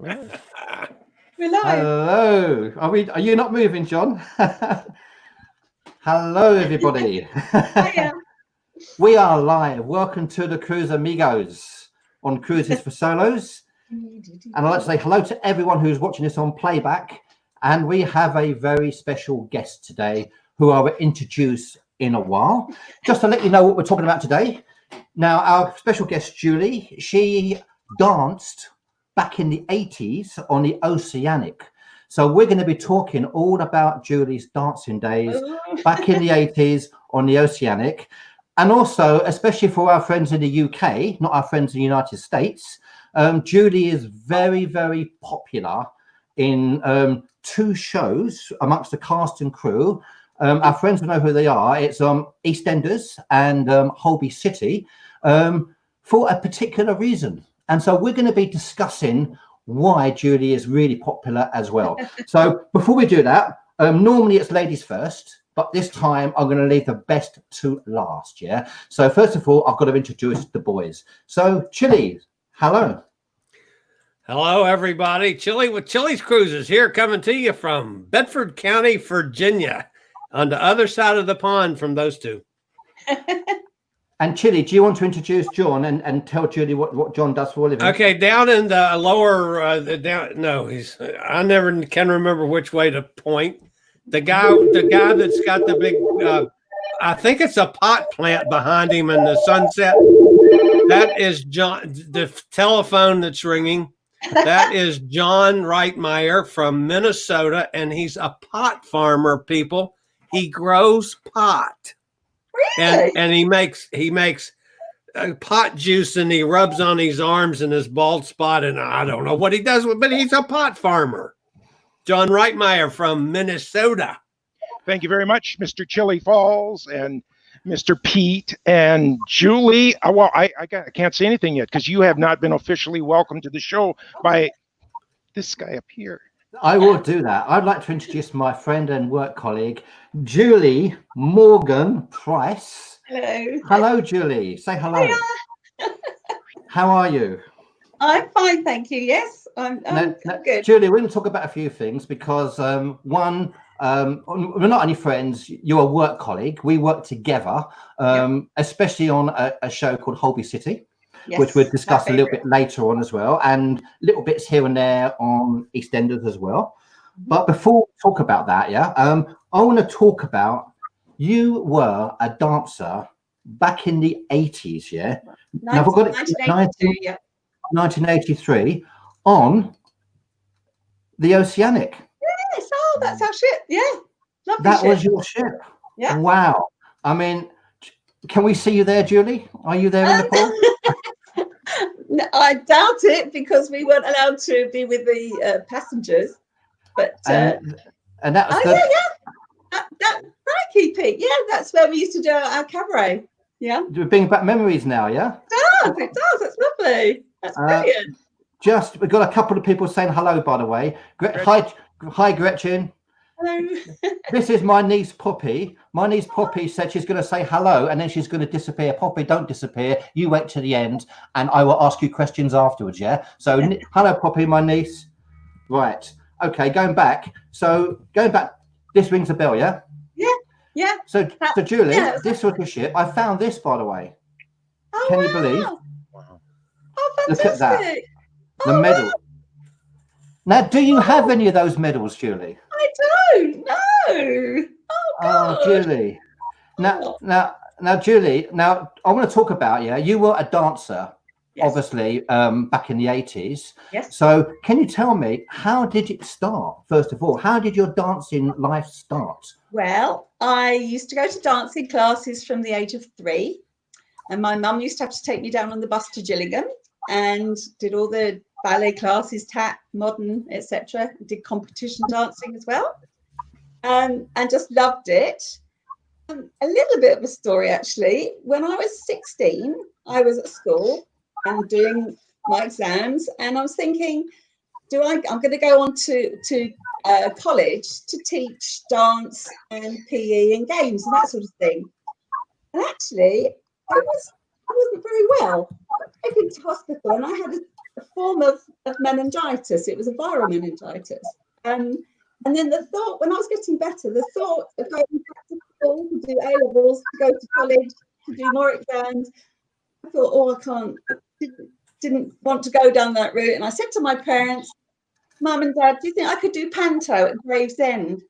Right. We're live. Hello. Are you not moving, John? Hello, everybody. Hiya. We are live. Welcome to the Cruise Amigos on Cruises for Solos. And I'd like to say hello to everyone who's watching this on playback. And we have a very special guest today who I will introduce in a while. Just to let you know what we're talking about today. Now, our special guest, Julie, she danced back in the 80s on the Oceanic. So we're going to be talking all about Julie's dancing days back in the 80s on the Oceanic. And also, especially for our friends in the UK, not our friends in the United States, Julie is very, very popular in two shows amongst the cast and crew. Our friends will know who they are. It's EastEnders and Holby City for a particular reason. And so we're going to be discussing why Julie is really popular as well. So before we do that, normally it's ladies first, but this time I'm going to leave the best to last, yeah? So first of all, I've got to introduce the boys. So Chili, hello. Hello, everybody. Chili with Chili's Cruises here, coming to you from Bedford County, Virginia, on the other side of the pond from those two. And Chili, do you want to introduce John and tell Julie what John does for a living? Okay, down in the lower, I never can remember which way to point. The guy that's got the big, I think it's a pot plant behind him in the sunset. That is John. The telephone that's ringing. That is John Reitmeyer from Minnesota, and he's a pot farmer. People, he grows pot. Really? And he makes pot juice, and he rubs on his arms and his bald spot, and I don't know what he does with, but he's a pot farmer. John Reitmeyer from Minnesota. Thank you very much, Mr. Chili Falls and Mr. Pete and Julie. Well, I can't say anything yet because you have not been officially welcomed to the show by this guy up here. I will do that. I'd like to introduce my friend and work colleague, Julie Morgan Price. Hello. Hello, Julie. Say hello. Hiya. How are you? I'm fine, thank you. Yes, I'm good. Julie, we're going to talk about a few things because one, we're not only friends, you're a work colleague. We work together, especially on a show called Holby City. Yes, which we'll discuss a little bit later on as well, and little bits here and there on EastEnders as well. But before we talk about that, I want to talk about you were a dancer back in the 80s, yeah? Now, I've got it 1983 on the Oceanic. Yes, oh, that's our ship, yeah. Lovely that ship. Was your ship? Yeah. Wow. I mean, can we see you there, Julie? Are you there in the pool? No, I doubt it because we weren't allowed to be with the passengers. But and that was crikey, Pete. Yeah, that's where we used to do our cabaret. Yeah, we're bringing back memories now. Yeah, it does. That's lovely. That's brilliant. We've got a couple of people saying hello, by the way. Hi, Gretchen. Hello. This is my niece Poppy. My niece Poppy said she's going to say hello and then she's going to disappear. Poppy, don't disappear. You wait to the end and I will ask you questions afterwards, yeah? So, hello, Poppy, my niece. Right. Okay, going back. This rings a bell, yeah? Yeah. So Julie, this was the ship. I found this, by the way. Oh, Can you believe? Wow. Oh, fantastic. Look at that. The medal. Wow. Now, do you have any of those medals, Julie? I don't. No. Oh, God. Julie. Now, Julie. Now, I want to talk about you were a dancer, obviously, back in the 80s. Yes. So, can you tell me how did it start? First of all, how did your dancing life start? Well, I used to go to dancing classes from the age of 3, and my mum used to have to take me down on the bus to Gillingham and did all the ballet classes, tap, modern, etc. Did competition dancing as well, and just loved it. A little bit of a story actually. When I was 16, I was at school and doing my exams, and I was thinking, I'm going to go on to college to teach dance and PE and games and that sort of thing. And actually, I wasn't very well. I got taken to hospital, and I had a form of meningitis. It was a viral meningitis. And then the thought, when I was getting better, the thought of going back to school to do A-levels, to go to college, to do more exams, I thought, oh, I can't, didn't want to go down that route. And I said to my parents, Mum and Dad, do you think I could do panto at Gravesend?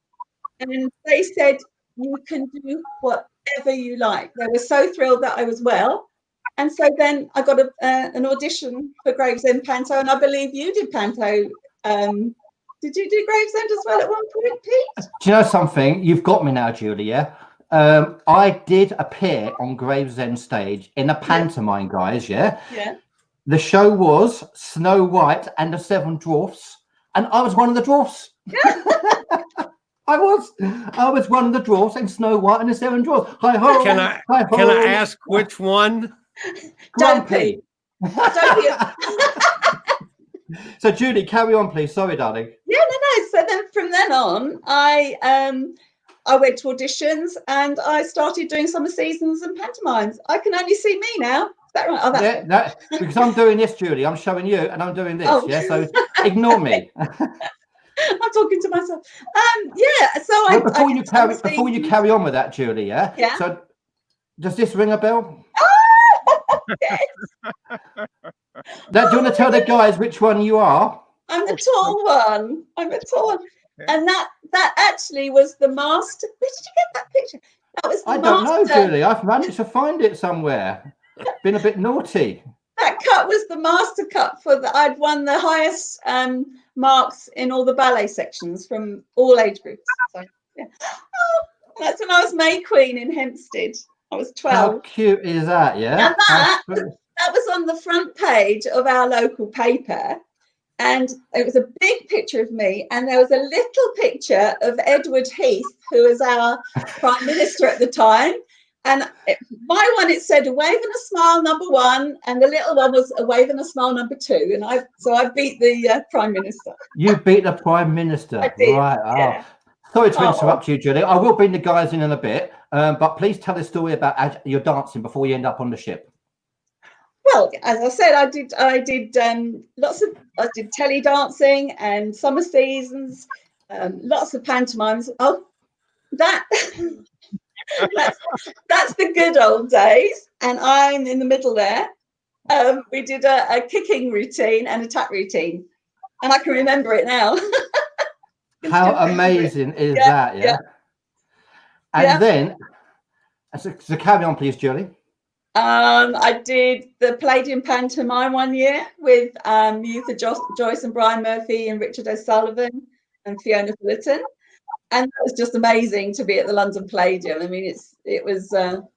And they said, you can do whatever you like. They were so thrilled that I was well. And so then I got an audition for Gravesend panto, and I believe you did panto. Did you do Gravesend as well at one point, Pete? Do you know something? You've got me now, Julia. I did appear on Gravesend stage in a pantomime, guys. Yeah. The show was Snow White and the Seven Dwarfs, and I was one of the dwarfs. I was one of the dwarfs in Snow White and the Seven Dwarfs. Hi ho! Can I ask which one? Grumpy. Don't be So Julie, carry on, please. Sorry, darling. Yeah, no. So then from then on, I went to auditions and I started doing summer seasons and pantomimes. I can only see me now. Is that right? Oh, Yeah, no, because I'm doing this, Julie. I'm showing you, and I'm doing this. Oh. Yeah, so ignore me. I'm talking to myself. Yeah. So Well, before you carry on with that, Julie. Yeah. Yeah. So, does this ring a bell? Yes. Now, do you want to tell the guys which one you are? I'm the tall one. And that actually was the master. Where did you get that picture? That was the I don't know, master. Julie. I've managed to find it somewhere. Been a bit naughty. That cut was the master cut I'd won the highest marks in all the ballet sections from all age groups. So, yeah. Oh, that's when I was May Queen in Hempstead. I was 12. How cute is that? Yeah. And that was on the front page of our local paper. And it was a big picture of me. And there was a little picture of Edward Heath, who was our Prime Minister at the time. And my one, it said a wave and a smile, number 1. And the little one was a wave and a smile, number 2. And I beat the Prime Minister. You beat the Prime Minister. I did, Right. yeah. Oh. Sorry to interrupt you, Julie. I will bring the guys in a bit. But please tell a story about your dancing before you end up on the ship. Well, as I said, I did telly dancing and summer seasons, lots of pantomimes. Oh, that's the good old days, and I'm in the middle there. We did a kicking routine and a tap routine, and I can remember it now. How amazing is that? Yeah. And then, so carry on, please, Julie. I did the Palladium pantomime one year with Youth of Joyce and Brian Murphy and Richard O'Sullivan and Fiona Fullerton, and it was just amazing to be at the London Palladium. I mean, it was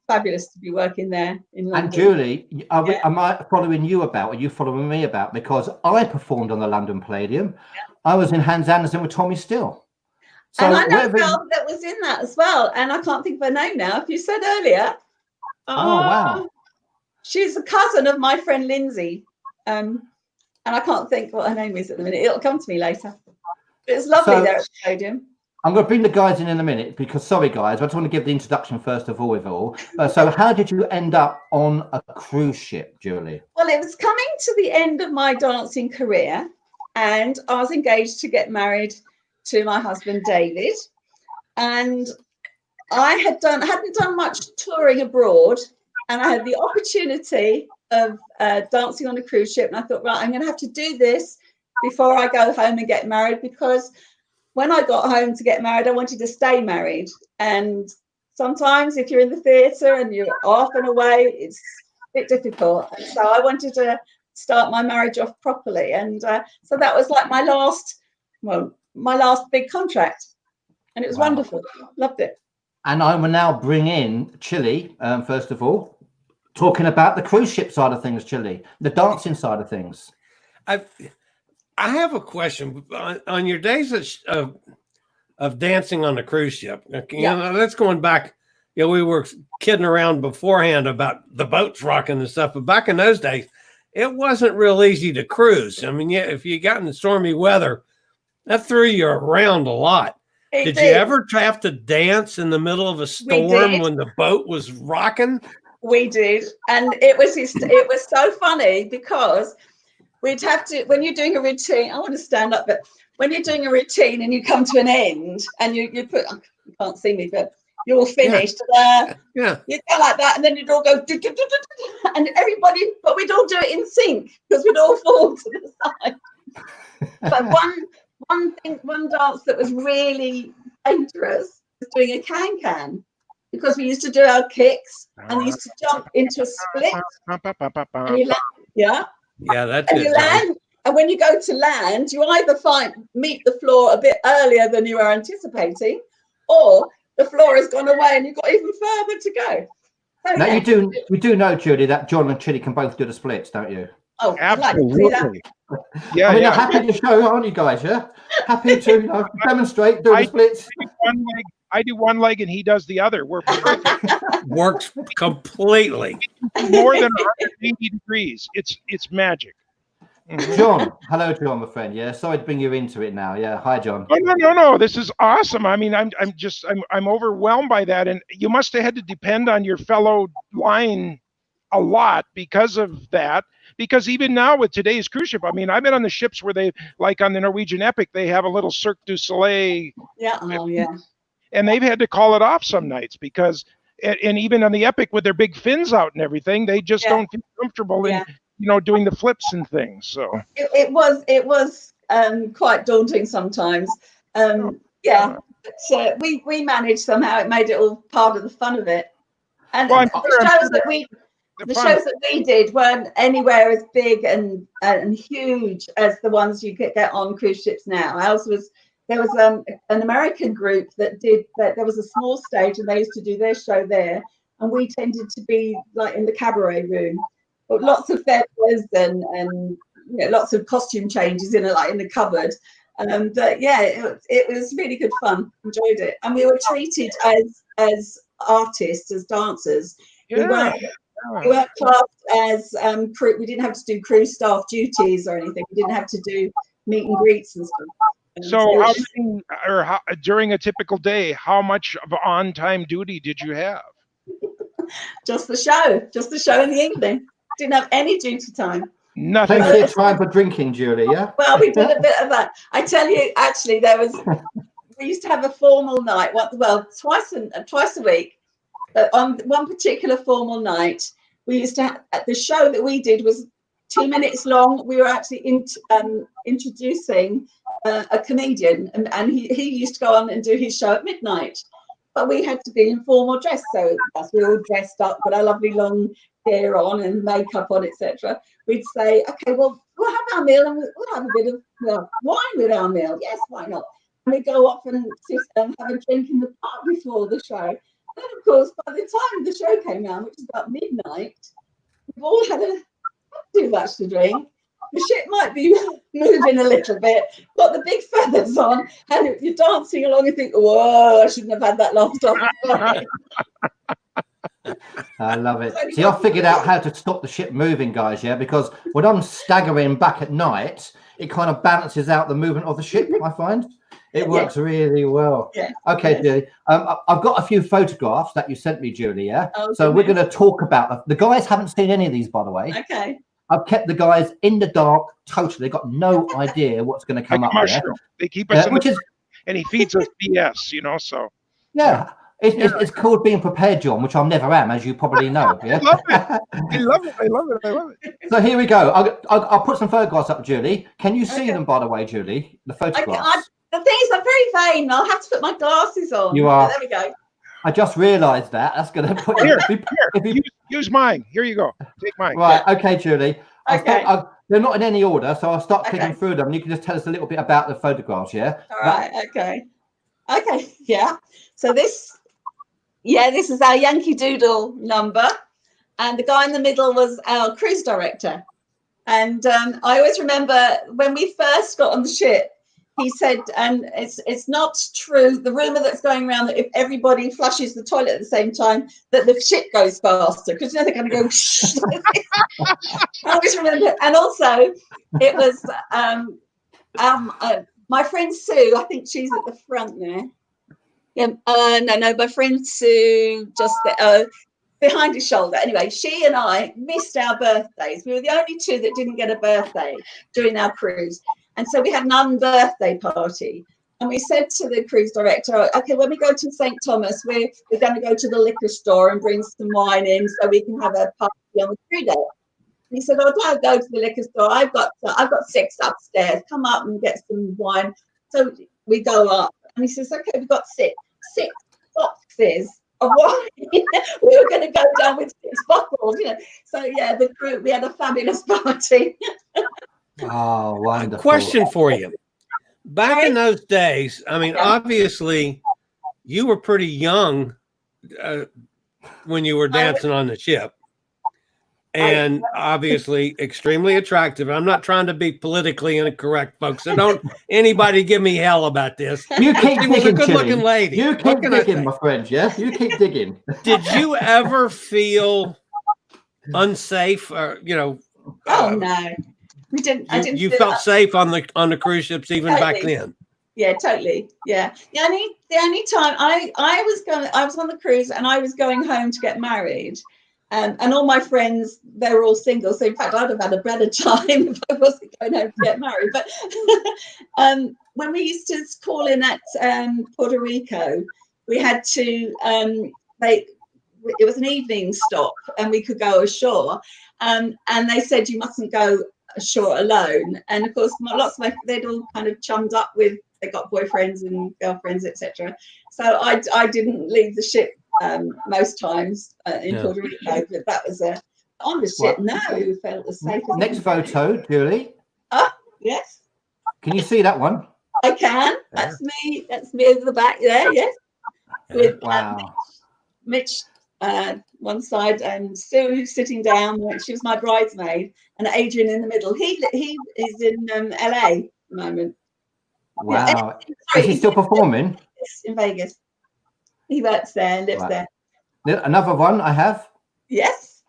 fabulous to be working there in London. And Julie, am I following you about? Are you following me about? Because I performed on the London Palladium. I was in Hans Andersen with Tommy Steele. So and I know a girl that was in that as well, and I can't think of her name now. If you said earlier. Oh, wow. She's a cousin of my friend Lindsay. And I can't think what her name is at the minute. It'll come to me later. It's lovely there at the podium. I'm going to bring the guys in a minute because, sorry, guys, I just want to give the introduction first of all with all. So how did you end up on a cruise ship, Julie? Well, it was coming to the end of my dancing career, and I was engaged to get married to my husband, David. And I hadn't done much touring abroad, and I had the opportunity of dancing on a cruise ship. And I thought, right, I'm going to have to do this before I go home and get married, because when I got home to get married, I wanted to stay married. And sometimes if you're in the theatre and you're off and away, it's a bit difficult. And so I wanted to start my marriage off properly. And so that was like my last big contract. And it was wonderful. Loved it. And I will now bring in Chile, first of all, talking about the cruise ship side of things, Chile, the dancing side of things. I have a question on your days of dancing on the cruise ship. You know, that's going back. You know, we were kidding around beforehand about the boats rocking and stuff, but back in those days, it wasn't real easy to cruise. I mean, yeah, if you got in stormy weather, that threw you around a lot. Did you ever have to dance in the middle of a storm when the boat was rocking? We did, and it was so funny because we'd have to, when you're doing a routine, I want to stand up, but when you're doing a routine and you come to an end and you put, you can't see me, but you're all finished. Yeah. You'd go like that, and then you'd all go, and everybody, but we'd all do it in sync because we'd all fall to the side. But one dance that was really dangerous was doing a can, because we used to do our kicks and we used to jump into a split. And you land, yeah. Yeah, that's and it. you land, and when you go to land, you either meet the floor a bit earlier than you were anticipating, or the floor has gone away and you've got even further to go. So, Now yeah. you do know, Judy, that John and Chili can both do the splits, don't you? Oh, I'd like to see that. Absolutely. Yeah, I mean, yeah. they're happy to show, aren't you guys? Yeah, happy to demonstrate doing the splits. I do one leg and he does the other. We're perfect. Works completely. More than 180 degrees. It's magic. Mhm. John, hello, John, my friend. Yeah, sorry to bring you into it now. Yeah, hi, John. No. This is awesome. I mean, I'm overwhelmed by that, and you must have had to depend on your fellow line a lot because of that. Because even now with today's cruise ship, I mean, I've been on the ships where they, like on the Norwegian Epic, they have a little Cirque du Soleil. Yeah. Oh, yeah. And they've had to call it off some nights because, and even on the Epic with their big fins out and everything, they just don't feel comfortable in, doing the flips and things. So it was quite daunting sometimes. Yeah, but we managed somehow. It made it all part of the fun of it. And Well, the shows that we did weren't anywhere as big and huge as the ones you could get on cruise ships now. There was an American group that did that. There was a small stage and they used to do their show there, and we tended to be like in the cabaret room, but lots of feathers and lots of costume changes in the cupboard. But yeah, it was really good fun. Enjoyed it, and we were treated as artists, as dancers. We weren't classed as crew. We didn't have to do crew staff duties or anything. We didn't have to do meet and greets and stuff. So during a typical day, how much of on-time duty did you have? Just the show in the evening. Didn't have any duty time. Nothing. Plenty of time for drinking, Julie. Yeah. Well, we did a bit of that. I tell you, actually, we used to have a formal night. Twice a week. On one particular formal night, we used to have, the show that we did was 2 minutes long. We were actually introducing a comedian, and he used to go on and do his show at midnight. But we had to be in formal dress, so we were all dressed up, got our lovely long hair on and makeup on, etc. We'd say, okay, well, we'll have our meal and we'll have a bit of wine with our meal. Yes, why not? And we go off and sit and have a drink in the park before the show. And of course, by the time the show came around, which was about midnight, we've all had too much to drink. The ship might be moving a little bit, got the big feathers on, and you're dancing along and think, whoa, I shouldn't have had that last time. I love it. See, I figured out how to stop the ship moving, guys, yeah, because when I'm staggering back at night, it kind of balances out the movement of the ship, I find. It works really well. Yeah. Okay, Julie. I've got a few photographs that you sent me, Julie, yeah? Oh, so we're going to talk about them. The guys haven't seen any of these, by the way. Okay. I've kept the guys in the dark totally. They've got no idea what's going to come up there. They keep us and he feeds us BS, so. Yeah. It's called being prepared, John, which I never am, as you probably know. Yeah? I love it. So here we go. I'll put some photographs up, Julie. Can you see them, by the way, Julie? The photographs. The thing is, I'm very vain. I'll have to put my glasses on. You are. There we go. I just realised that. That's going to put use mine. Here you go. Take mine. Right. Okay, Julie. Okay. They're not in any order, so I'll start clicking through them. And you can just tell us a little bit about the photographs, yeah? All right. Okay. Yeah. So this is our Yankee Doodle number, and the guy in the middle was our cruise director. And I always remember when we first got on the ship, he said, and it's not true, the rumor that's going around that if everybody flushes the toilet at the same time, that the ship goes faster, because they're going to go shh. I always remember. And also it was my friend Sue, I think she's at the front there. Yeah, no, my friend Sue, just behind his shoulder. Anyway, she and I missed our birthdays. We were the only two that didn't get a birthday during our cruise. And so we had an unbirthday party. And we said to the cruise director, okay, when we go to St. Thomas, we're going to go to the liquor store and bring some wine in so we can have a party on the crew day. And he said, oh, don't go to the liquor store. I've got 6 upstairs. Come up and get some wine. So we go up. And he says, okay, we've got six boxes of wine. We were going to go down with 6 bottles, you know. So yeah, the crew, we had a fabulous party. Oh, wonderful. Question for you. Back in those days, I mean, obviously, you were pretty young when you were dancing on the ship, and obviously extremely attractive. I'm not trying to be politically incorrect, folks, so don't anybody give me hell about this. You keep She was a digging, good-looking Chili. lady. You What keep can I digging, say? my friend. Yeah, you keep digging. Did you ever feel unsafe, or Oh no, we didn't. I didn't. you feel felt safe on the cruise ships even back Totally. then? Yeah, totally. Yeah. The only time I was on the cruise and I was going home to get married, and all my friends, they were all single. So in fact, I'd have had a better time if I wasn't going home to get married. But when we used to call in at Puerto Rico, we had to it was an evening stop and we could go ashore, and they said you mustn't go ashore alone. And of course, they'd all kind of chummed up with, they got boyfriends and girlfriends, etc. So I didn't leave the ship most times in Puerto Rico, but that was on the ship. No, we felt as safe as Next photo, Julie. Oh, yes, Can you see that one? I can. That's me over the back there. Yes, with Wow. Mitch one side and Sue sitting down. She was my bridesmaid, and Adrian in the middle. He is in LA at the moment. Wow. Sorry, Is he still performing? in Vegas. He works there, lives there. Another one I have. Yes.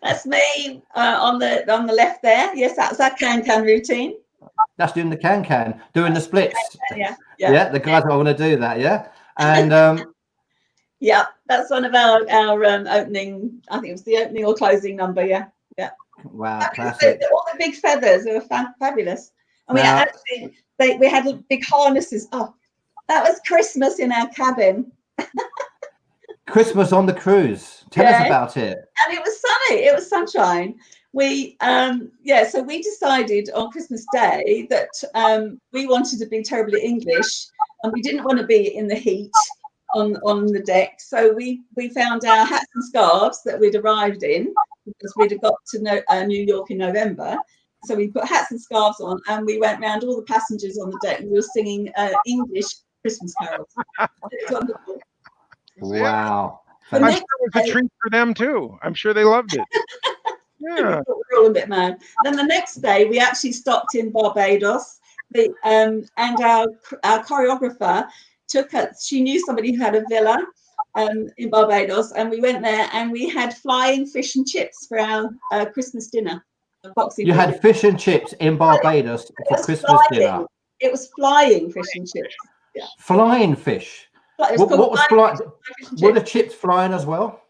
That's me on the left there. Yes, that's our can routine. That's doing the can, doing the splits. Yeah. The guys that want to do that, yeah. And yeah, that's one of our opening. I think it was the opening or closing number. Yeah. wow, classic. All the big feathers, they were fabulous. And we had big harnesses. Oh, that was Christmas in our cabin. Christmas on the cruise. Tell us about it. And it was sunny. It was sunshine. So we decided on Christmas Day that we wanted to be terribly English, and we didn't want to be in the heat on the deck. So we found our hats and scarves that we'd arrived in, because we'd got to New York in November. So we put hats and scarves on, and we went round all the passengers on the deck, and we were singing English Christmas carols. It was wonderful. Wow. I'm sure it was a treat for them too. I'm sure they loved it. Yeah. We're all a bit mad. Then the next day, we actually stopped in Barbados. And our choreographer took us. She knew somebody who had a villa in Barbados, and we went there and we had flying fish and chips for our Christmas dinner. You had fish and chips in Barbados for Christmas dinner. It was flying fish and chips. Yeah. Flying fish. What was flying? Were the chips flying as well?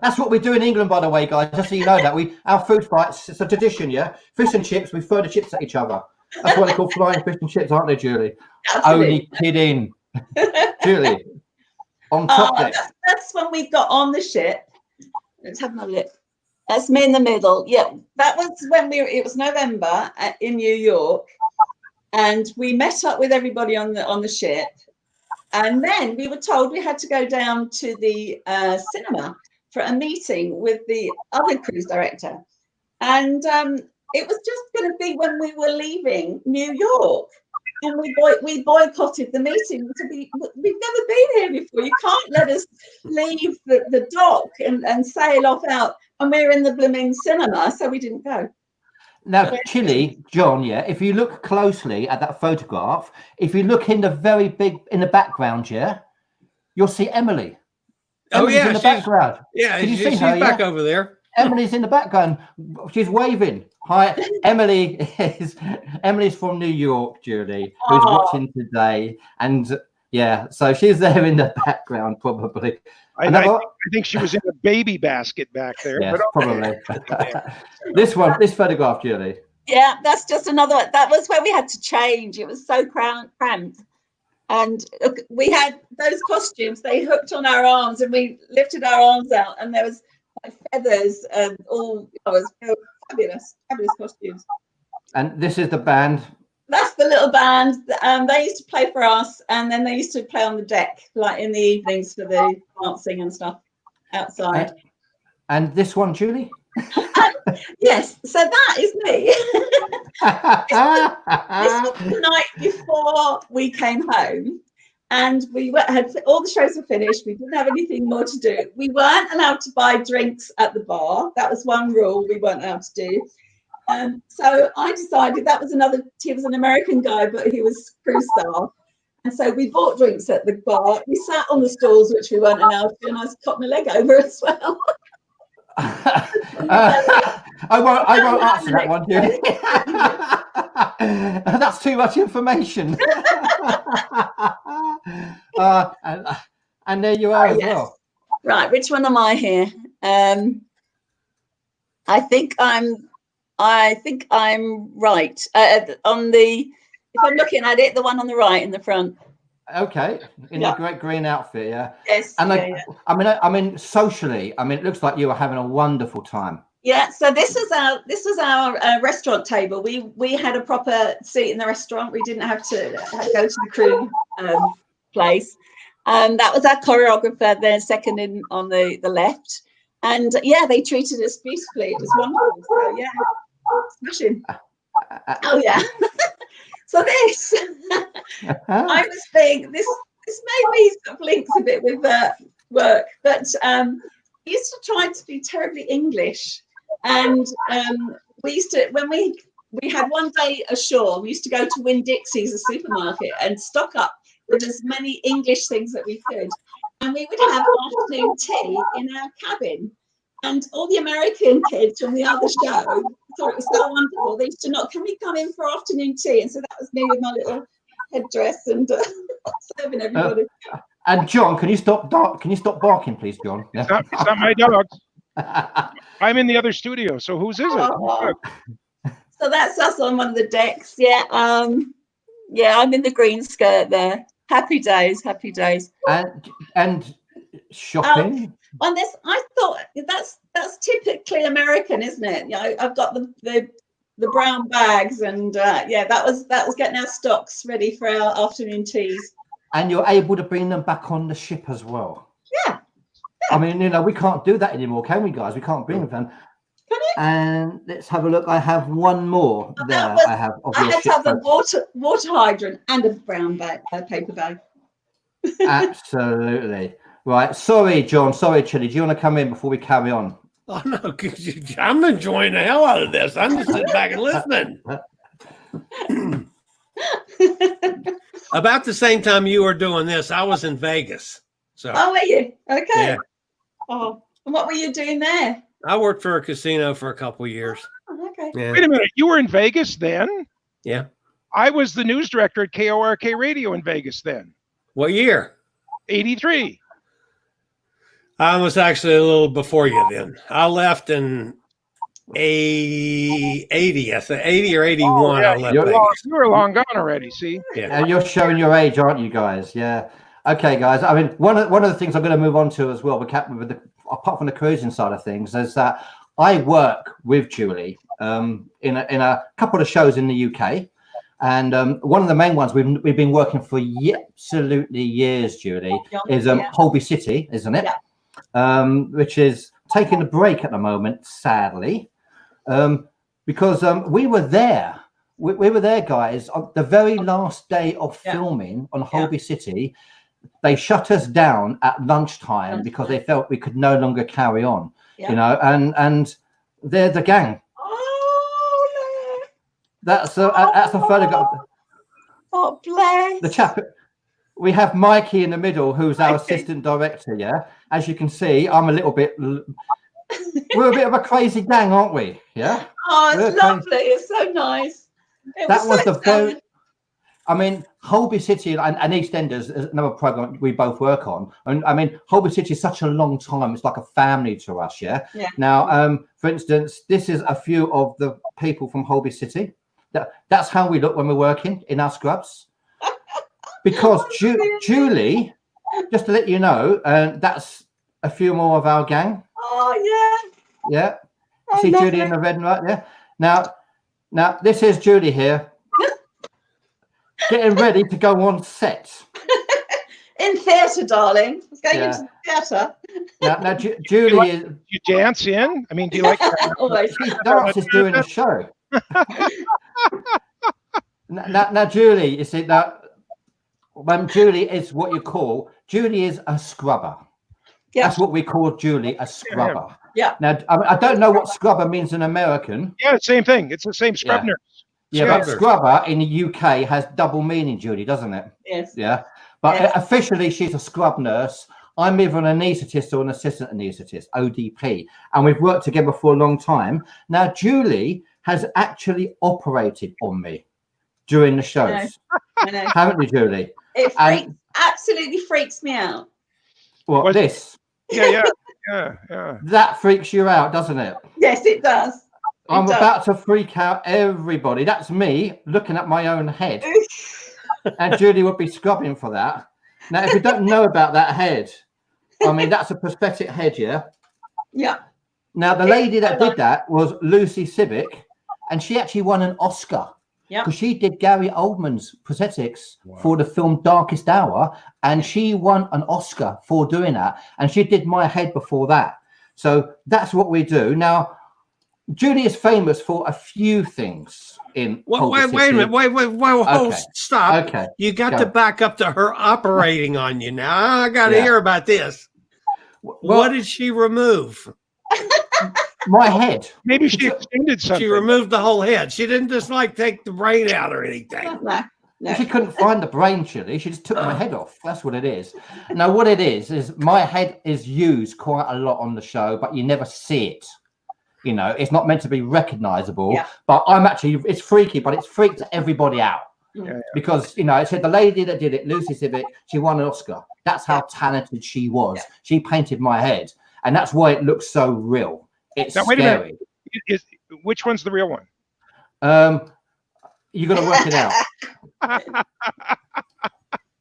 That's what we do in England, by the way, guys. Just so you know that our food fights, it's a tradition, yeah. Fish and chips, we throw the chips at each other. That's what they call flying fish and chips, aren't they, Julie? Absolutely. Only kidding. Julie, on top deck. That's when we got on the ship. Let's have another look. That's me in the middle. Yeah, that was when it was November in New York, and we met up with everybody on the ship, and then we were told we had to go down to the cinema for a meeting with the other cruise director, and it was just going to be when we were leaving New York. And we boycotted the meeting. So we've never been here before. You can't let us leave the dock and sail off out. And we're in the blooming cinema, so we didn't go. Now, Chili, John, yeah, if you look closely at that photograph, if you look in the background, yeah, you'll see Emily. Emily's in the background. Yeah, Can you see she's her, back over there. Emily's in the background. She's waving. Hi, Emily's from New York, Julie, who's watching today. And Yeah, so she's there in the background probably. I think she was in a baby basket back there. Yes, But probably. This photograph, Julie. Yeah, that's just another one. That was where we had to change. It was so cramped. And we had those costumes, they hooked on our arms and we lifted our arms out and there was like feathers and all, it was fabulous costumes. And this is the band. That's the little band. They used to play for us and then they used to play on the deck, like in the evenings for the dancing and stuff outside. And this one, Julie? Yes, so that is me. This was the night before we came home and had all the shows were finished. We didn't have anything more to do. We weren't allowed to buy drinks at the bar. That was one rule we weren't allowed to do. So I decided he was an American guy, but he was cruise staff. And so we bought drinks at the bar. We sat on the stools, which we weren't allowed to, and I cut my leg over as well. I won't answer that one, Julie. That's too much information. And there you are as well. Right, which one am I here? I think I'm right. If I'm looking at it, the one on the right in the front. Okay, in the great green outfit, yeah. Yes. And I mean, socially, it looks like you were having a wonderful time. Yeah. So this was our restaurant table. We had a proper seat in the restaurant. We didn't have to go to the crew place. That was our choreographer. Then second in on the left, and yeah, they treated us beautifully. It was wonderful. So yeah, smashing. Oh yeah. So this, I was saying, this made me sort of links a bit with work, but we used to try to be terribly English, and we used to, when we had one day ashore, we used to go to Winn-Dixie's, a supermarket, and stock up with as many English things that we could, and we would have afternoon tea in our cabin. And all the American kids from the other show thought it was so wonderful. They used to not, can we come in for afternoon tea? And so that was me with my little headdress and serving everybody. And John, can you stop barking, please, John? It's not my dog. I'm in the other studio. So whose is it? Oh. So that's us on one of the decks. Yeah. Yeah, I'm in the green skirt there. Happy days. And shopping. On this, I thought that's typically American, isn't it? You know, I've got the brown bags, and yeah, that was getting our stocks ready for our afternoon teas. And you're able to bring them back on the ship as well. Yeah. I mean, we can't do that anymore, can we, guys? We can't bring them. Can you? And let's have a look. I have one more there. I had to have a water hydrant and a brown bag, paper bag. Absolutely. Right. Sorry, John. Sorry, Chili. Do you want to come in before we carry on? Oh, no. I'm enjoying the hell out of this. I'm just sitting back and listening. About the same time you were doing this, I was in Vegas. So. Oh, were you? Okay. Yeah. Oh, and what were you doing there? I worked for a casino for a couple of years. Oh, okay. Yeah. Wait a minute. You were in Vegas then? Yeah. I was the news director at KORK Radio in Vegas then. What year? 83. I was actually a little before you then. I left in 80, I think 80 or 81. Oh, yeah, I left you were long gone already, see? Yeah. You're showing your age, aren't you, guys? Yeah. Okay, guys. I mean, one of the things I'm going to move on to as well, apart from the cruising side of things, is that I work with Julie in a couple of shows in the UK. And one of the main ones we've been working for absolutely years, Julie, is Holby City, isn't it? Yeah. Which is taking a break at the moment, sadly, because we were there. We were there, guys, on the very last day of filming on Holby City. They shut us down at lunchtime because they felt we could no longer carry on, you know, and they're the gang. Oh, no. That's a photograph. Oh, bless. The chap. We have Mikey in the middle, who's our assistant director. Yeah, as you can see, I'm a little bit. We're a bit of a crazy gang, aren't we? Yeah. Oh, it's lovely. It's so nice. That was the very. I mean, Holby City and EastEnders is another program we both work on. And I mean, Holby City is such a long time. It's like a family to us. Yeah. Now, for instance, this is a few of the people from Holby City. That's how we look when we're working in our scrubs. Because Julie, just to let you know, that's a few more of our gang. Oh, yeah. Yeah. Oh, See lovely. Julie in the red and white, yeah. Now this is Julie here, getting ready to go on set. In theatre, darling. I was going into theatre. Now Julie is. You dance in? I mean, do you like Always. She dances during the show. now Julie, you see that when Julie is what you call Julie is a scrubber. Yeah. That's what we call Julie, a scrubber. Yeah. Now I don't know what scrubber means in American. Yeah, same thing. It's the same scrub nurse. Yeah, but scrubber in the UK has double meaning, Julie, doesn't it? Yes. Yeah. But officially, she's a scrub nurse. I'm either an anaesthetist or an assistant anaesthetist, ODP. And we've worked together for a long time. Now, Julie has actually operated on me during the shows. I know. Haven't you, Julie? It absolutely freaks me out. What, this? Yeah. That freaks you out, doesn't it? Yes, it does. I'm about to freak out everybody. That's me looking at my own head. And Julie would be scrubbing for that. Now, if you don't know about that head, I mean, that's a prosthetic head, yeah? Yeah. Now, the lady that did that was Lucy Civic, and she actually won an Oscar. Yeah. Because she did Gary Oldman's prosthetics for the film Darkest Hour, and she won an Oscar for doing that. And she did my head before that. So that's what we do. Now, Julie is famous for a few things in wait a minute. Hold, stop. Okay. You got to back up to her operating on you now. I got to hear about this. What did she remove? My head. Maybe she extended something. She removed the whole head. She didn't just like take the brain out or anything. No. She couldn't find the brain, Julie. She just took my head off. That's what it is. Now, what it is my head is used quite a lot on the show, but you never see it. You know, it's not meant to be recognizable, but it's freaky, but it's freaked everybody out. Because, you know, it said the lady that did it, Lucy Civic, she won an Oscar. That's how talented she was. She painted my head, and that's why it looks so real. It's scary. Which one's the real one? You got to work it out.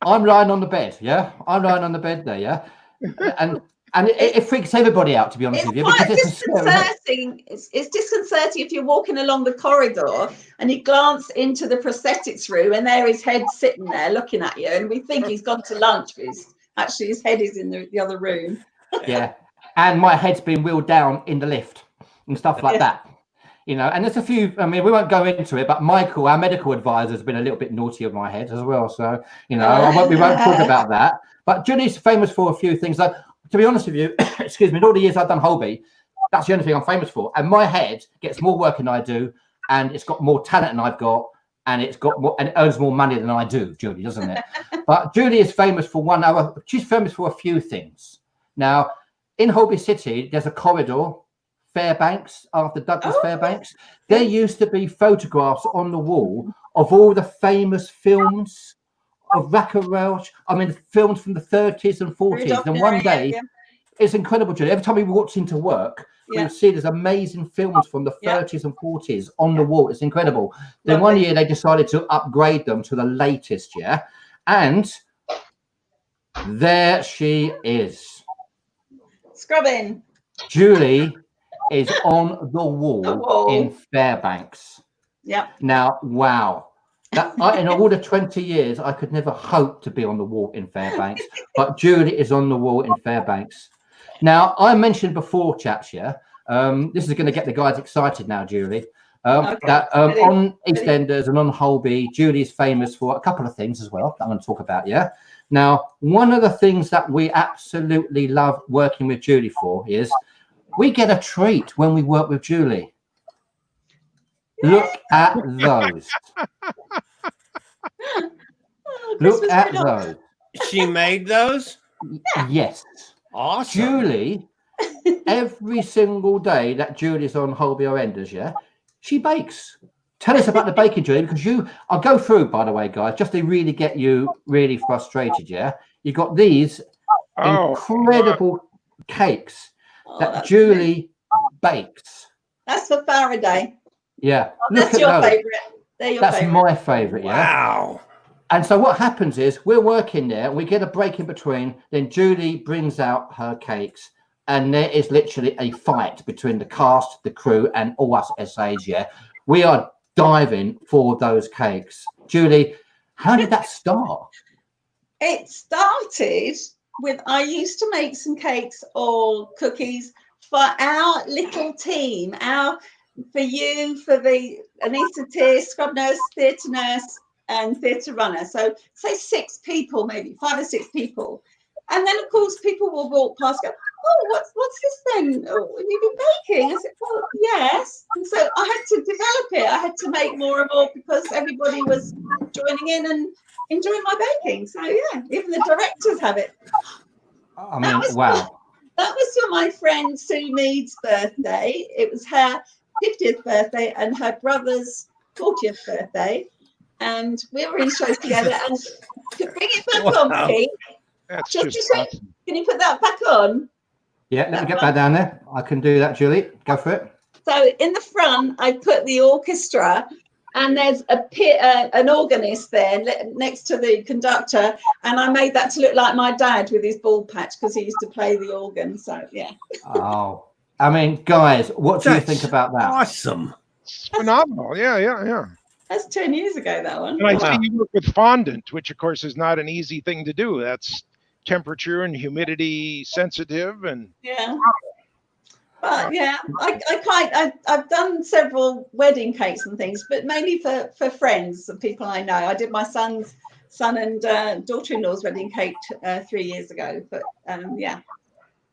I'm lying on the bed, I'm lying on the bed there, and it freaks everybody out, to be honest with you. Because it's disconcerting. It's disconcerting if you're walking along the corridor and you glance into the prosthetics room and there his head sitting there looking at you, and we think he's gone to lunch, but actually his head is in the other room. Yeah, and my head's been wheeled down in the lift and stuff like that. You know, and there's a few, I mean, we won't go into it, but Michael, our medical advisor, has been a little bit naughty of my head as well. So, you know, we won't talk about that. But Julie's famous for a few things. Like, to be honest with you, excuse me, in all the years I've done Holby, that's the only thing I'm famous for. And my head gets more work than I do, and it's got more talent than I've got, and it's got more, and it earns more money than I do, Julie, doesn't it? But Julie is famous for she's famous for a few things. Now, in Holby City, there's a corridor, Fairbanks, after Douglas Fairbanks. There used to be photographs on the wall of all the famous films of Racarel, films from the 30s and 40s. And one day, it's incredible, Julie. Every time we walked into work, we would see there's amazing films from the 30s and 40s on the wall. It's incredible. Then one year they decided to upgrade them to the latest, and there she is. Scrubbing. Julie is on the wall in Fairbanks. Now, wow. In all the 20 years, I could never hope to be on the wall in Fairbanks, but Julie is on the wall in Fairbanks. Now, I mentioned before, chaps, this is going to get the guys excited now, Julie, that on EastEnders and on Holby, Julie is famous for a couple of things as well that I'm going to talk about, Now, one of the things that we absolutely love working with Julie for is we get a treat when we work with Julie. Look at those. Look at those. She made those? Yes. Awesome. Julie, every single day that Julie's on Holby or Enders, she bakes Tell us about the baking, Julie, because I'll go through, by the way, guys, just to really get you really frustrated, yeah? You got these incredible cakes that Julie bakes. That's for Faraday. Yeah. Oh, that's your favourite. They're your That's favourite. my favourite, yeah? Wow. And so what happens is we're working there, we get a break in between, then Julie brings out her cakes, and there is literally a fight between the cast, the crew, and all us SAs, yeah? We are diving for those cakes. Julie, how did that start? It started with, I used to make some cakes or cookies for our little team, for you, for the anaesthetist, scrub nurse, theatre nurse, and theatre runner. So say 6 people, maybe 5 or 6 people. And then of course people will walk past, go, oh, what's this then? Oh, have you been baking? I said, well, yes. And so I had to develop it. I had to make more and more because everybody was joining in and enjoying my baking. So yeah, even the directors have it. I mean, wow. That was for my friend Sue Mead's birthday. It was her 50th birthday and her brother's 40th birthday. And we were in shows together. And to bring it back on, Pete, That's just awesome. can you put that back on? Yeah, let me get back down there. I can do that, Julie. Go for it. So in the front, I put the orchestra, and there's an organist there next to the conductor, and I made that to look like my dad with his bald patch because he used to play the organ. So yeah. Oh, I mean, guys, what do you think about that? Awesome. It's phenomenal. Yeah. That's 10 years ago, that one. And I see you work with fondant, which of course is not an easy thing to do. That's temperature and humidity sensitive, and yeah. But yeah, I've done several wedding cakes and things, but mainly for friends and people I know. I did my son and daughter-in-law's wedding cake 3 years ago. But yeah,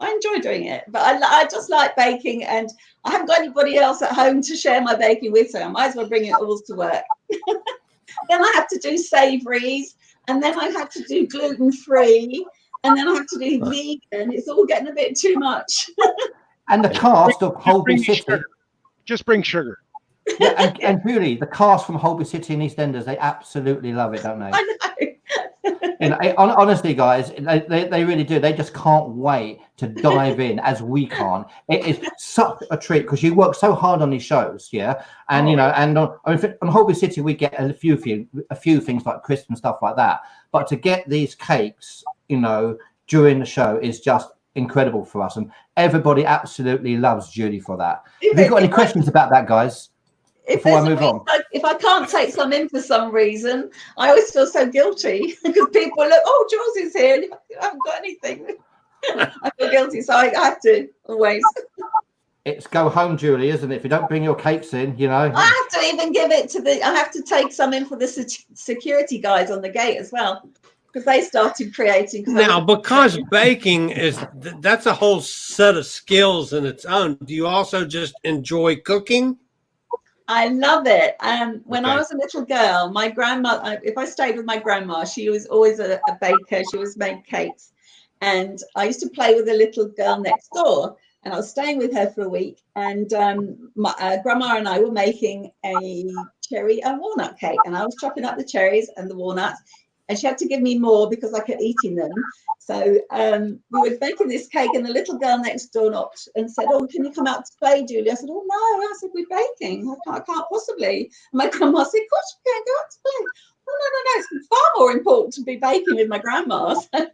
I enjoy doing it. But I just like baking, and I haven't got anybody else at home to share my baking with, so I might as well bring it all to work. Then I have to do savouries, and then I have to do gluten-free, and then I have to do vegan. It's all getting a bit too much. And the cast of Holby City. Just bring sugar. Yeah, and Julie, the cast from Holby City and EastEnders, they absolutely love it, don't they? I know. And honestly, guys, they really do. They just can't wait to dive in as we can't. It is such a treat because you work so hard on these shows, yeah. And you know, and on Holby City, we get a few things like crisps and stuff like that. But to get these cakes, you know, during the show is just incredible for us, and everybody absolutely loves Julie for that. Have you got any questions about that, guys? Before I move on, if I can't take some in for some reason, I always feel so guilty because people look, oh, Jules is here, and I haven't got anything. I feel guilty, so I have to always. It's go home, Julie, isn't it? If you don't bring your cakes in, you know. I have to even give it to I have to take some in for the security guys on the gate as well, because they started creating. Now, because baking that's a whole set of skills in its own. Do you also just enjoy cooking? I love it. When I was a little girl, my grandma, if I stayed with my grandma, she was always a baker. She always made cakes. And I used to play with a little girl next door. And I was staying with her for a week. And my grandma and I were making a cherry and walnut cake. And I was chopping up the cherries and the walnuts. And she had to give me more because I kept eating them. So we were baking this cake, and the little girl next door knocked and said, oh, can you come out to play, Julie? I said, oh, no. I said, we're baking. I can't possibly. And my grandma said, of course you can't go out to play. Oh, no. It's far more important to be baking with my grandma. But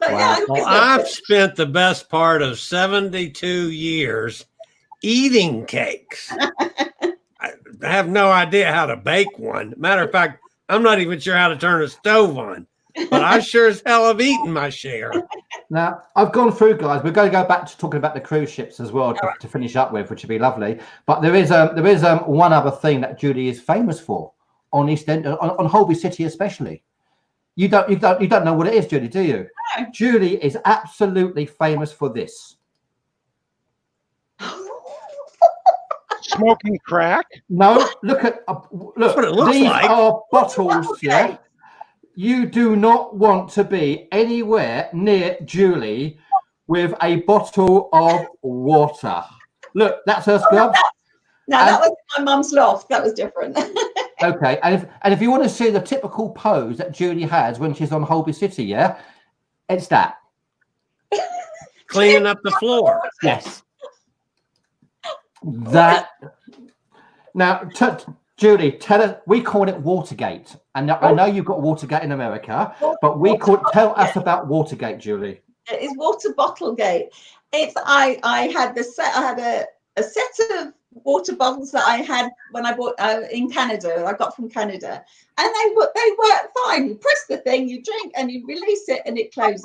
wow. yeah, Well, I've spent the best part of 72 years eating cakes. I have no idea how to bake one. Matter of fact, I'm not even sure how to turn a stove on, but I sure as hell have eaten my share. Now, I've gone through, guys. We're going to go back to talking about the cruise ships as well to finish up with, which would be lovely. But there is one other thing that Julie is famous for on EastEnders, on Holby City especially. You don't know what it is, Julie, do you? No. Julie is absolutely famous for this. Smoking crack? No, look. That's what it looks These like. are bottles. Yeah, you do not want to be anywhere near Julie with a bottle of water. Look, that's her scrubs. Now that was my mum's loft. That was different. Okay, and if you want to see the typical pose that Julie has when she's on Holby City, yeah, it's that. Cleaning up the floor. Yes. That. Now, Julie, tell us. We call it Watergate, and I know you've got Watergate in America, but tell us about Watergate, Julie. It is water bottle gate. It's I had a set of water bottles that I had when I bought in Canada. I got from Canada, and they work fine. You press the thing, you drink, and you release it, and it closes.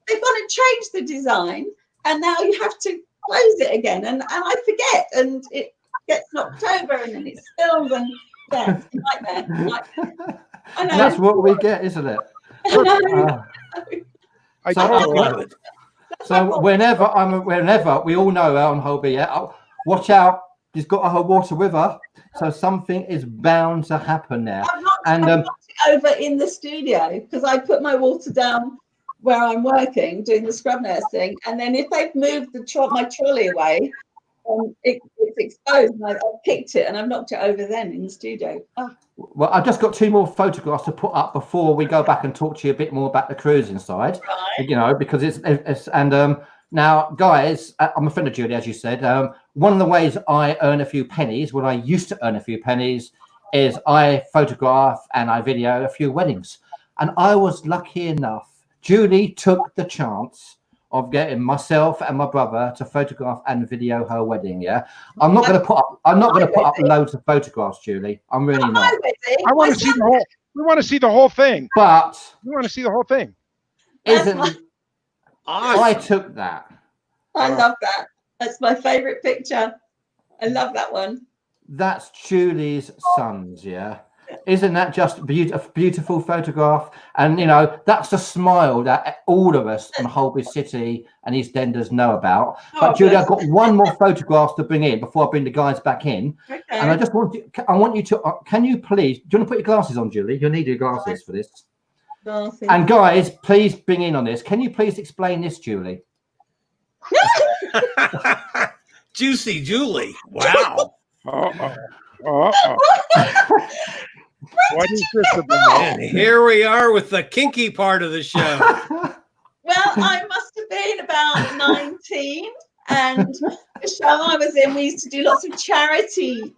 They've got to change the design, and now you have to close it again, and I forget, and it gets knocked over, and then it spills, and yeah, it's a nightmare. I know. That's what we get, isn't it? So whenever we all know out on Holby, yeah, watch out. She's got her water with her, so something is bound to happen there. I've knocked it over in the studio because I put my water down where I'm working, doing the scrub nursing, and then if they've moved my trolley away, it's exposed, and I've picked it and I've knocked it over then in the studio. Oh. Well, I've just got 2 more photographs to put up before we go back and talk to you a bit more about the cruise inside. Right. You know, because it's now, guys, I'm a friend of Julie, as you said. One of the ways I earn a few pennies, when I used to earn a few pennies, is I photograph and I video a few weddings. And I was lucky enough. Julie took the chance of getting myself and my brother to photograph and video her wedding. Yeah, I'm not going to put up loads of photographs, Julie. I'm really not. I want to see the whole. We want to see the whole thing. But we want to see the whole thing. Awesome. I took that. I love that. That's my favorite picture. I love that one. That's Julie's sons. Yeah. Isn't that just a beautiful photograph? And you know, that's the smile that all of us from Holby City and EastEnders know about. But Julie, I've got one more photograph to bring in before I bring the guys back in. Okay. And I just want you to. Can you please? Do you want to put your glasses on, Julie? You'll need your glasses for this. Glasses. And guys, please bring in on this. Can you please explain this, Julie? Juicy Julie. Wow. What is this about? And here we are with the kinky part of the show. Well, I must have been about 19, and the show I was in, we used to do lots of charity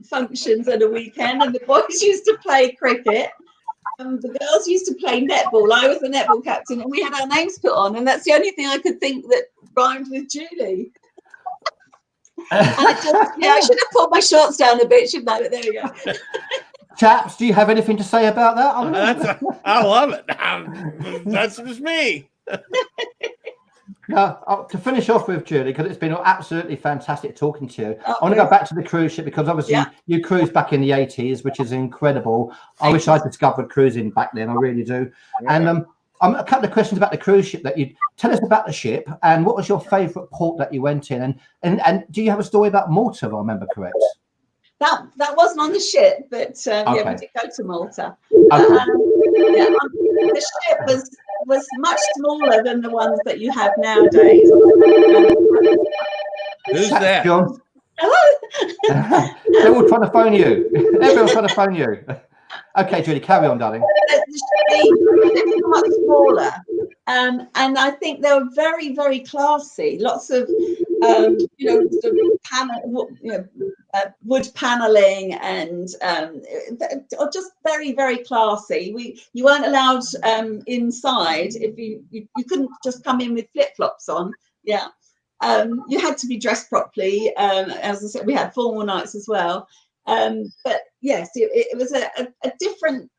functions at a weekend, and the boys used to play cricket. The girls used to play netball. I was the netball captain, and we had our names put on, and that's the only thing I could think that rhymed with Julie. And I should have pulled my shorts down a bit, shouldn't I? But there we go. Chaps, do you have anything to say about that? I love it. That's just me. Now, to finish off with, Julie, because it's been absolutely fantastic talking to you. I want to go back to the cruise ship because obviously you cruised back in the 80s, which is incredible. I wish I discovered cruising back then. I really do. Yeah. And a couple of questions about the cruise ship that you tell us about the ship and what was your favourite port that you went in, and do you have a story about Malta, if I remember correct? That wasn't on the ship, but yeah, we did go to Malta. Okay. The ship was much smaller than the ones that you have nowadays. Who's that? John? Hello. They're all trying to phone you. Everyone's trying to phone you. Okay, Julie, carry on, darling. They're much smaller, and I think they were very, very classy. Lots of, wood paneling and just very, very classy. You weren't allowed inside if you couldn't just come in with flip flops on. Yeah, you had to be dressed properly. As I said, we had formal nights as well. But yes, it was a different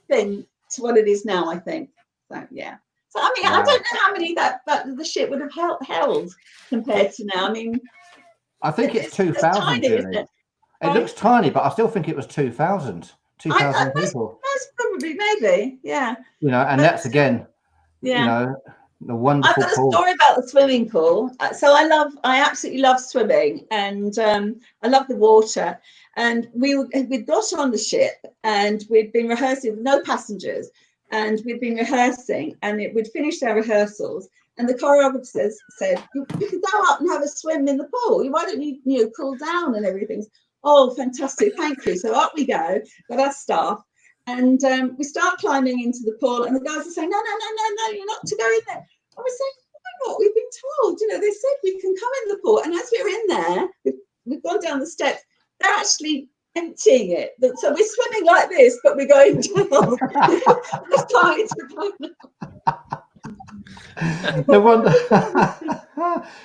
thing to what it is now, I think. So yeah. So I mean, wow. I don't know how many that the ship would have held compared to now. I mean, I think it's 2,000. Tiny, isn't it? It looks tiny, but I still think it was 2,000 people. That's probably maybe, yeah. You know, and that's again, you know, the wonderful I've got a story about the swimming pool. So I absolutely love swimming, and I love the water. And we'd got on the ship, and we'd been rehearsing with no passengers, and we'd been rehearsing, and we'd finished our rehearsals, And the choreographer said, you could go up and have a swim in the pool. Why don't you cool down and everything? Oh, fantastic. Thank you. So up we go, got our staff. And we start climbing into the pool, and the guys are saying, no, you're not to go in there. I was saying, oh, what? We've been told, they said we can come in the pool. And as we're in there, we've gone down the steps, they're actually emptying it. So we're swimming like this, but we're going down. No wonder.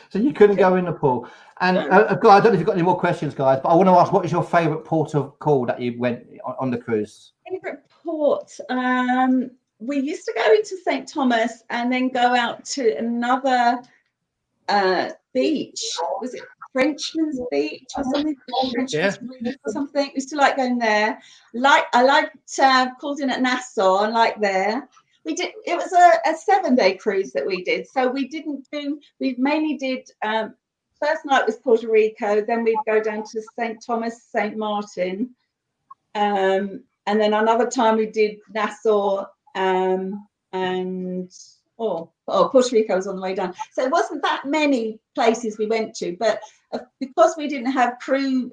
So you couldn't go in the pool. And guys, I don't know if you've got any more questions, guys, but I want to ask, what is your favourite port of call that you went on the cruise? Favourite port? We used to go into St. Thomas and then go out to another beach. Was it Frenchman's Beach or something? Yeah. Or something. We used to like going there. I liked called in at Nassau. I liked there. We did. It was a 7-day cruise that we did. So we didn't do. We mainly did. First night was Puerto Rico. Then we'd go down to St. Thomas, St. Martin, and then another time we did Nassau and Puerto Rico was on the way down. So it wasn't that many places we went to, but because we didn't have crew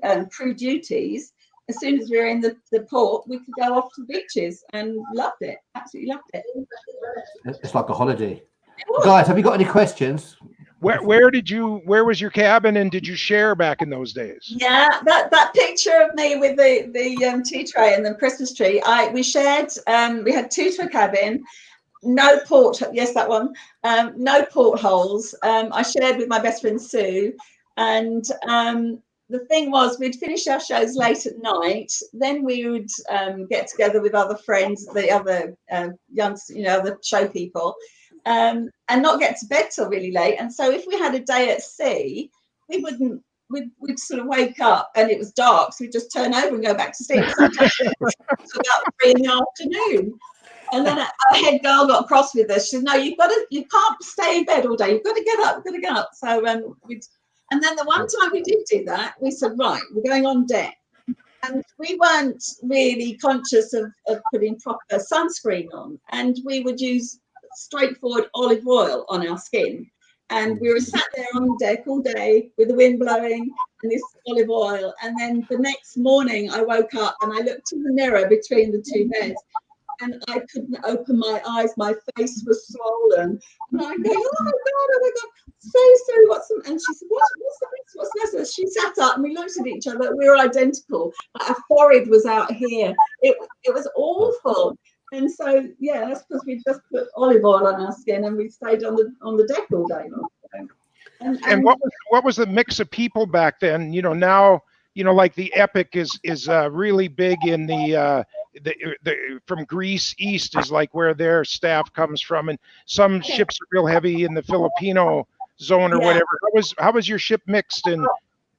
duties, as soon as we were in the port, we could go off to the beaches and loved it. Absolutely loved it. It's like a holiday. Guys, have you got any questions? Where was your cabin, and did you share back in those days? Yeah, that picture of me with the tea tray and the Christmas tree, we shared. We had 2 to a cabin, no port. Yes, that one. No portholes. I shared with my best friend Sue, and the thing was, we'd finish our shows late at night. Then we would get together with other friends, the other other show people. And not get to bed till really late. And so if we had a day at sea, we'd sort of wake up and it was dark, so we'd just turn over and go back to sleep. So about 3 in the afternoon. And then our head girl got cross with us. She said, no, you can't stay in bed all day. You've got to get up. So and then the one time we did do that, we said, right, we're going on deck. And we weren't really conscious of putting proper sunscreen on. And we would use straightforward olive oil on our skin, and we were sat there on deck all day with the wind blowing and this olive oil. And then the next morning I woke up and I looked in the mirror between the 2 beds and I couldn't open my eyes. My face was swollen, and I go, oh my god, so and she said, what's this? She sat up and we looked at each other. We were identical. Our forehead was out here. It was awful. And so, yeah, that's because we just put olive oil on our skin and we stayed on the deck all day long. And what was the mix of people back then? Now, like the Epic is really big in the from Greece east is like where their staff comes from, and some ships are real heavy in the Filipino zone or whatever. How was your ship mixed in?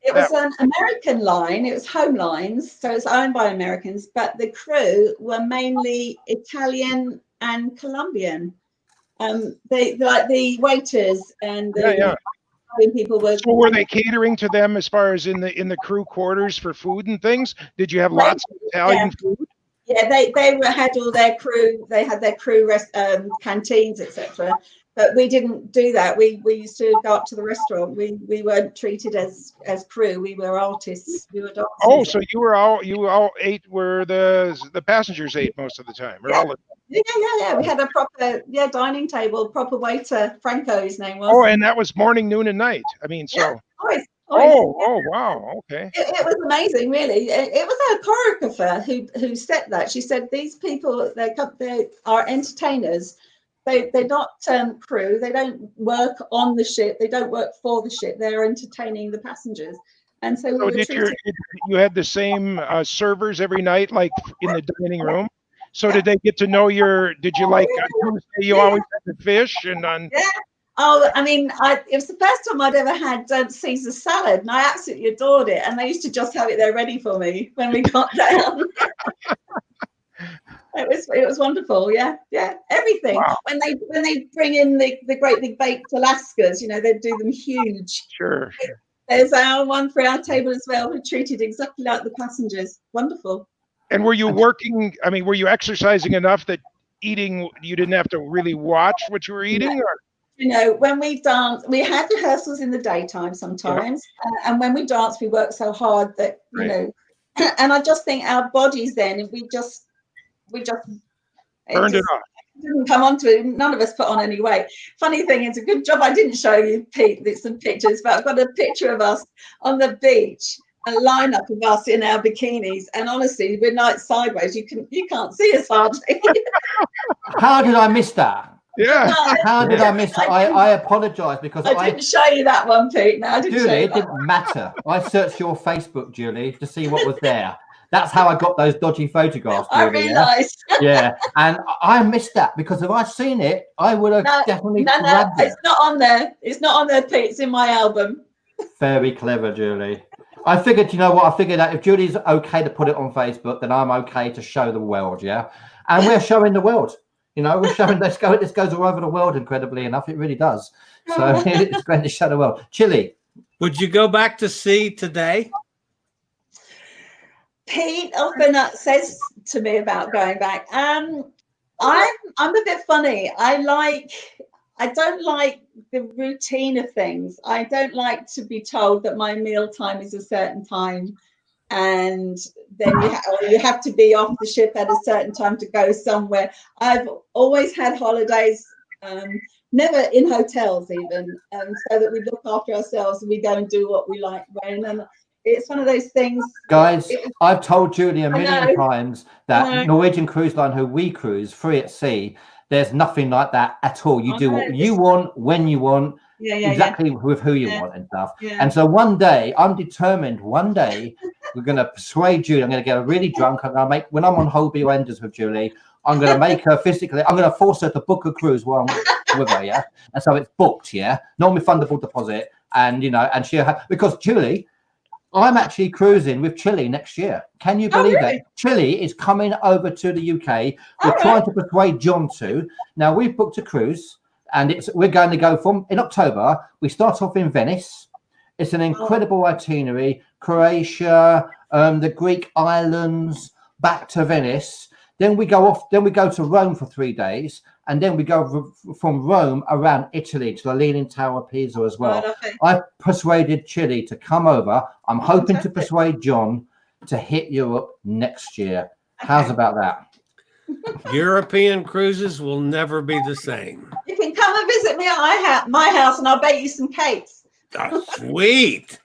It was an American line. It was home lines, so it's owned by Americans. But the crew were mainly Italian and Colombian. They like the waiters and the people were. So were they catering to them as far as in the crew quarters for food and things? Did you have lots of Italian food? Yeah, they had all their crew. They had their crew canteens, etc. But we didn't do that. We used to go up to the restaurant. We weren't treated as crew. We were artists. We were dancers. Oh, so you all ate where the passengers ate most of the time, or all of them? Yeah. We had a proper dining table, proper waiter. Franco, his name was. Oh, and that was morning, noon, and night. I mean, so. Yeah, always. Oh, wow. Okay. It was amazing, really. It was our choreographer who said that. She said these people they are entertainers. They're not crew. They don't work on the ship. They don't work for the ship. They're entertaining the passengers. And so you had the same servers every night, like in the dining room? So did they get to know did you like Tuesday you always had the fish and on? Yeah. Oh, I mean, it was the first time I'd ever had Caesar salad, and I absolutely adored it. And they used to just have it there ready for me when we got down. It was wonderful, yeah, everything. Wow. When they bring in the great big baked Alaskas, they do them huge. Sure. There's one for our table as well. We're treated exactly like the passengers. Wonderful. And were you working? I mean, were you exercising enough that eating you didn't have to really watch what you were eating? Or? you know, when we dance, we had rehearsals in the daytime sometimes, and when we dance, we work so hard that you know, and I just think our bodies then, we just Burned it off. didn't come onto it. None of us put on any weight. Funny thing, it's a good job I didn't show you, Pete, some pictures, but I've got a picture of us on the beach, a lineup of us in our bikinis, and honestly, we're like sideways. You can't see us hardly. How did I miss that? Yeah. How did I miss it? I apologize because I didn't show you that one, Pete. No, I didn't show Julie, you it that didn't matter. I searched your Facebook, Julie, to see what was there. That's how I got those dodgy photographs, I Julie. realised. Yeah, and I missed that because if I'd seen it, I would have definitely grabbed it. It's not on there. It's not on there, Pete. It's in my album. Very clever, Julie. I figured, you know what? I figured that if Julie's okay to put it on Facebook, then I'm okay to show the world, yeah? And we're showing the world. You know, we're showing this goes all over the world, incredibly enough. It really does. So it's great to show the world. Chile. Would you go back to sea today? Pete often says to me about going back. I'm a bit funny. I don't like the routine of things. I don't like to be told that my meal time is a certain time, and then you have to be off the ship at a certain time to go somewhere. I've always had holidays, never in hotels even, so that we look after ourselves and we go and do what we like when. And it's one of those things. Guys, I've told Julie a million times that I know. Norwegian Cruise Line, who we cruise, free at sea, there's nothing like that at all. You do what you want, when you want, exactly with who you want and stuff. Yeah. And so one day, I'm determined, one day, we're going to persuade Julie. I'm going to get her really drunk. I'm going to make, when I'm on Holby Enders with Julie, I'm going to make her physically, I'm going to force her to book a cruise while I'm with her, yeah? And so it's booked, yeah? Non-refundable deposit. And, you know, and she'll have, because Julie, I'm actually cruising with Chile next year. Can you believe that? Chile is coming over to the UK. We're trying to persuade John to. Now, we've booked a cruise, and we're going to go from, in October, we start off in Venice. It's an incredible itinerary. Croatia, the Greek islands, back to Venice. Then we go off, then we go to Rome for 3 days. And then we go from Rome around Italy to the Leaning Tower of Pisa as well. I persuaded Chile to come over. I'm hoping to persuade John to hit Europe next year. How's about that? European cruises will never be the same. You can come and visit me at my house, and I'll bake you some cakes. Oh, sweet.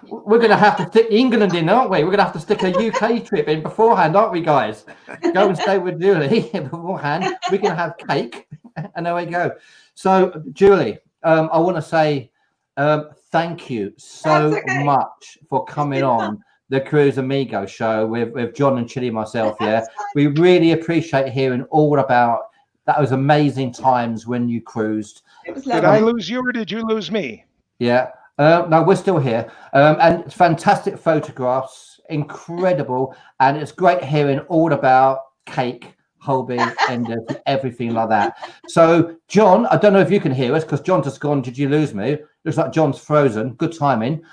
We're going to have to stick England in, aren't we? We're going to have to stick a UK trip in beforehand, aren't we, guys? Go and stay with Julie beforehand. We can have cake, and there we go. So, Julie, I want to say thank you so much for coming on the Cruise Amigos show with John and Chile, myself. Yeah, we really appreciate hearing all about those amazing times when you cruised. It was Did lovely. I lose you or did you lose me? Yeah. No, we're still here. And fantastic photographs, incredible. And it's great hearing all about cake, Holby, and everything like that. So, John, I don't know if you can hear us because John's just gone. Did you lose me? Looks like John's frozen. Good timing.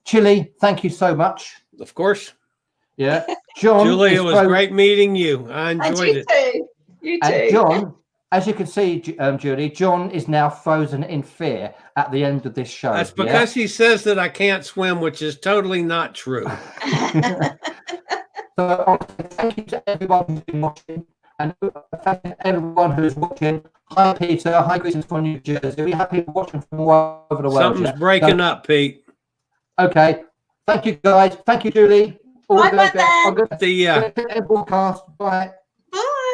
Chile, thank you so much. Of course. Yeah. John. Julie, it was great meeting you. I enjoyed it. Too. You too. And John, as you can see, Julie, John is now frozen in fear at the end of this show. That's because he says that I can't swim, which is totally not true. So thank you to everyone who's been watching, and thank you to everyone who's watching. Hi, Peter. Hi, greetings from New Jersey. We have people watching from all over the world. Something's breaking up, Pete. Okay. Thank you, guys. Thank you, Julie. All Bye, good. bye, All good. The Broadcast. Bye.